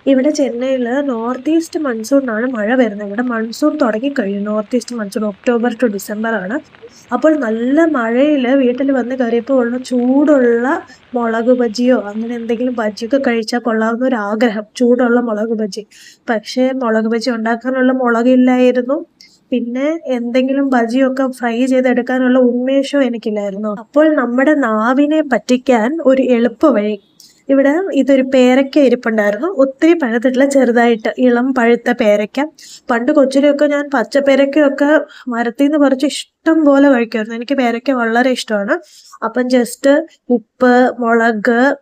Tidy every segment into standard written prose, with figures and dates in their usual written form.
ഇവിടെ ചെന്നൈയിൽ north east മൺസൂണിനാണ് മഴ വരുന്നത്. ഇവിടെ മൺസൂൺ തുടങ്ങിക്കഴിഞ്ഞു. North east monsoon October to December ആണ്. അപ്പോൾ നല്ല മഴയിൽ വീട്ടിൽ വന്ന് കയറിയപ്പോൾ ഉള്ള ചൂടുള്ള മുളക് ബജിയോ അങ്ങനെ എന്തെങ്കിലും ബജിയൊക്കെ കഴിച്ചാൽ കൊള്ളാവുന്ന ഒരു ആഗ്രഹം, ചൂടുള്ള മുളക് ബജി. പക്ഷേ മുളക് ബജി ഉണ്ടാക്കാനുള്ള മുളകില്ലായിരുന്നു. പിന്നെ എന്തെങ്കിലും ബജിയൊക്കെ ഫ്രൈ ചെയ്തെടുക്കാനുള്ള ഉന്മേഷവും എനിക്കില്ലായിരുന്നു. അപ്പോൾ നമ്മുടെ നാവിനെ പറ്റിക്കാൻ ഒരു എളുപ്പ വഴി. ഇവിടെ ഇതൊരു പേരയ്ക്ക ഇരിപ്പുണ്ടായിരുന്നു. ഒത്തിരി പഴുത്തിട്ടുള്ള ചെറുതായിട്ട് ഇളം പഴുത്ത പേരയ്ക്ക. പണ്ട് കൊച്ചിലൊക്കെ ഞാൻ പച്ചപ്പേരയ്ക്കയൊക്കെ മരത്തിൽ നിന്ന് പറിച്ച് ഇഷ്ടം പോലെ കഴിക്കുമായിരുന്നു. എനിക്ക് പേരയ്ക്ക വളരെ ഇഷ്ടമാണ്. അപ്പം ജസ്റ്റ് ഉപ്പ്, മുളക്,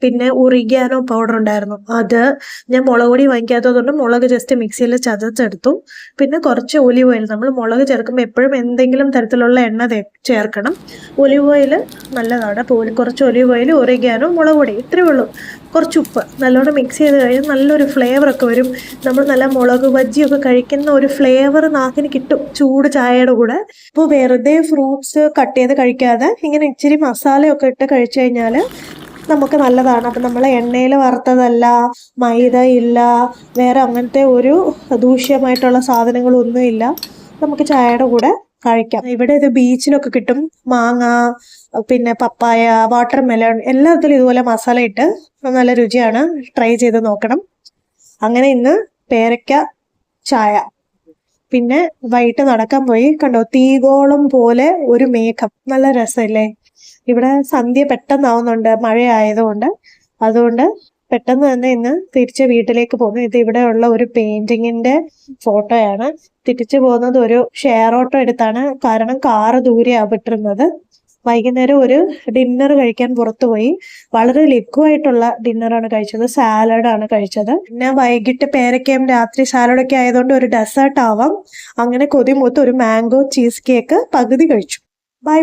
പിന്നെ ഒറിഗാനോ പൗഡർ ഉണ്ടായിരുന്നു. അത് ഞാൻ മുളക് പൊടി വാങ്ങിക്കാത്തതുകൊണ്ട് മുളക് ജസ്റ്റ് മിക്സിയിൽ ചതച്ചെടുത്തു. പിന്നെ കുറച്ച് ഒലിവ് ഓയിൽ. നമ്മൾ മുളക് ചേർക്കുമ്പോൾ എപ്പോഴും എന്തെങ്കിലും തരത്തിലുള്ള എണ്ണ ചേർക്കണം. ഒലിവ് ഓയിൽ നല്ലതാണ്. അപ്പോൾ കുറച്ച് ഒലിവ് ഓയിൽ, ഒറിഗാനോ, മുളക് പൊടി, ഇത്രയേ ഉള്ളൂ. കുറച്ച് ഉപ്പ് നല്ലോണം മിക്സ് ചെയ്ത് കഴിഞ്ഞാൽ നല്ലൊരു ഫ്ലേവറൊക്കെ വരും. നമ്മൾ നല്ല മുളക് ബജിയൊക്കെ കഴിക്കുന്ന ഒരു ഫ്ലേവർ നാക്കിന് കിട്ടും ചൂട് ചായയുടെ കൂടെ. അപ്പോൾ വെറുതെ ഫ്രൂട്ട്സ് കട്ട് ചെയ്ത് കഴിക്കാതെ ഇങ്ങനെ ഇച്ചിരി മസാലയൊക്കെ ഇട്ട് കഴിച്ചു കഴിഞ്ഞാൽ നമുക്ക് നല്ലതാണ്. അപ്പം നമ്മൾ എണ്ണയിൽ വറുത്തതല്ല, മൈദ ഇല്ല, വേറെ അങ്ങനത്തെ ഒരു ദൂഷ്യമായിട്ടുള്ള സാധനങ്ങളൊന്നുമില്ല. നമുക്ക് ചായയുടെ കൂടെ കഴിക്കാം. ഇവിടെ ഇത് ബീച്ചിലൊക്കെ കിട്ടും. മാങ്ങ, പിന്നെ പപ്പായ, വാട്ടർ മെലൺ എല്ലാത്തിലും ഇതുപോലെ മസാല ഇട്ട് നല്ല രുചിയാണ്. ട്രൈ ചെയ്ത് നോക്കണം. അങ്ങനെ ഇന്ന് പേരയ്ക്ക ചായ. പിന്നെ വൈകിട്ട് നടക്കാൻ പോയി. കണ്ടോ, തീഗോളം പോലെ ഒരു മേഘം. നല്ല രസമല്ലേ? ഇവിടെ സന്ധ്യ പെട്ടെന്നാവുന്നുണ്ട് മഴയായതുകൊണ്ട്. അതുകൊണ്ട് പെട്ടെന്ന് തന്നെ ഇന്ന് തിരിച്ച് വീട്ടിലേക്ക് പോകുന്നു. ഇത് ഇവിടെയുള്ള ഒരു പെയിന്റിങ്ങിന്റെ ഫോട്ടോയാണ്. തിരിച്ചു പോകുന്നത് ഒരു ഷെയർ ഓട്ടോ എടുത്താണ്. കാരണം കാറ് ദൂരെയാണ് വിട്ടിരുന്നത്. വൈകുന്നേരം ഒരു ഡിന്നർ കഴിക്കാൻ പുറത്തു പോയി. വളരെ ലഘുവായിട്ടുള്ള ഡിന്നറാണ് കഴിച്ചത്. സാലഡാണ് കഴിച്ചത്. പിന്നെ വൈകിട്ട് പേരക്കയും രാത്രി സാലഡൊക്കെ ആയതുകൊണ്ട് ഒരു ഡെസേർട്ട് ആവാം. അങ്ങനെ കൊതിമൂത്ത് ഒരു മാംഗോ ചീസ് കേക്ക് പകുതി കഴിച്ചു. Bye bye.